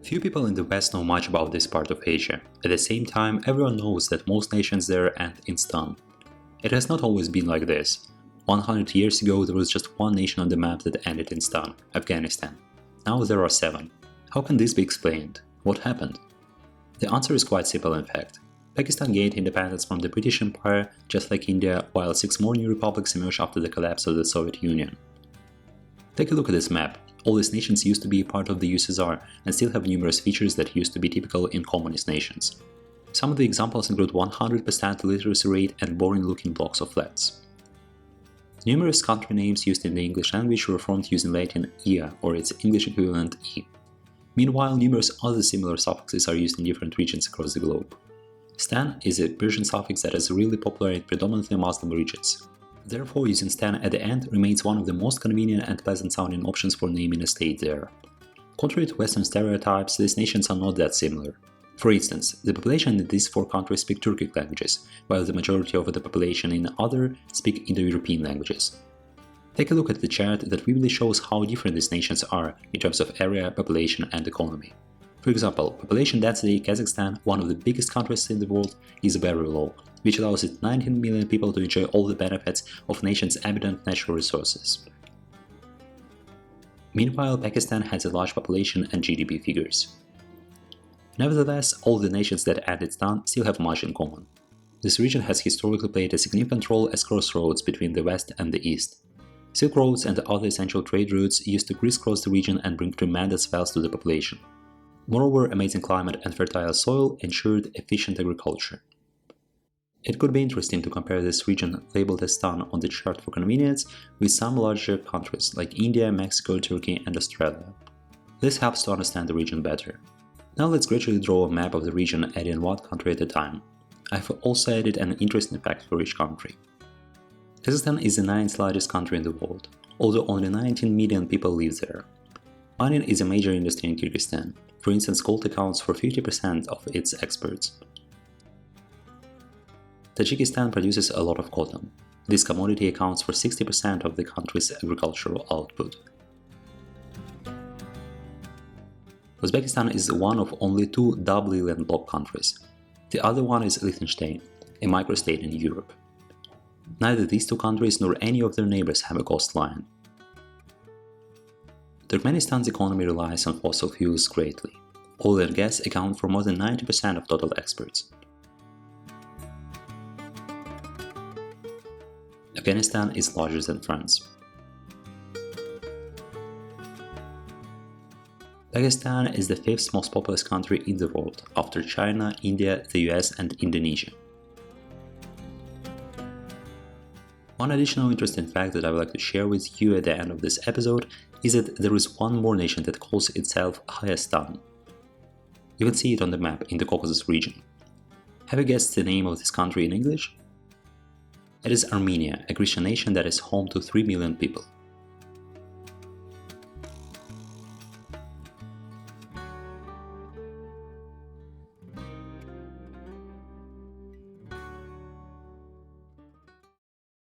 Few people in the West know much about this part of Asia. At the same time, everyone knows that most nations there end in Stan. It has not always been like this. 100 years ago there was just one nation on the map that ended in Stan, Afghanistan. Now there are 7. How can this be explained? What happened? The answer is quite simple in fact. Pakistan gained independence from the British Empire just like India, while 6 more new republics emerged after the collapse of the Soviet Union. Take a look at this map. All these nations used to be part of the USSR and still have numerous features that used to be typical in communist nations. Some of the examples include 100% literacy rate and boring-looking blocks of flats. Numerous country names used in the English language were formed using Latin "ia" or its English equivalent "e". Meanwhile, numerous other similar suffixes are used in different regions across the globe. Stan is a Persian suffix that is really popular in predominantly Muslim regions. Therefore, using Stan at the end remains one of the most convenient and pleasant-sounding options for naming a state there. Contrary to Western stereotypes, these nations are not that similar. For instance, the population in these 4 countries speak Turkic languages, while the majority of the population in other speak Indo-European languages. Take a look at the chart that vividly shows how different these nations are in terms of area, population, and economy. For example, population density Kazakhstan, one of the biggest countries in the world, is very low, which allows its 19 million people to enjoy all the benefits of nation's abundant natural resources. Meanwhile, Pakistan has a large population and GDP figures. Nevertheless, all the nations that added Stan still have much in common. This region has historically played a significant role as crossroads between the West and the East. Silk roads and other essential trade routes used to crisscross the region and bring tremendous wealth to the population. Moreover, amazing climate and fertile soil ensured efficient agriculture. It could be interesting to compare this region labeled as Stan on the chart for convenience with some larger countries like India, Mexico, Turkey, and Australia. This helps to understand the region better. Now let's gradually draw a map of the region, adding one country at a time. I've also added an interesting fact for each country. Kazakhstan is the 9th largest country in the world, although only 19 million people live there. Mining is a major industry in Kyrgyzstan. For instance, gold accounts for 50% of its exports. Tajikistan produces a lot of cotton. This commodity accounts for 60% of the country's agricultural output. Uzbekistan is one of only 2 doubly landlocked countries. The other one is Liechtenstein, a microstate in Europe. Neither these 2 countries nor any of their neighbors have a coastline. Turkmenistan's economy relies on fossil fuels greatly. Oil and gas account for more than 90% of total exports. Afghanistan is larger than France. Pakistan is the 5th most populous country in the world, after China, India, the US, and Indonesia. One additional interesting fact that I would like to share with you at the end of this episode is that there is one more nation that calls itself Kyrgyzstan. You can see it on the map in the Caucasus region. Have you guessed the name of this country in English? It is Armenia, a Christian nation that is home to 3 million people.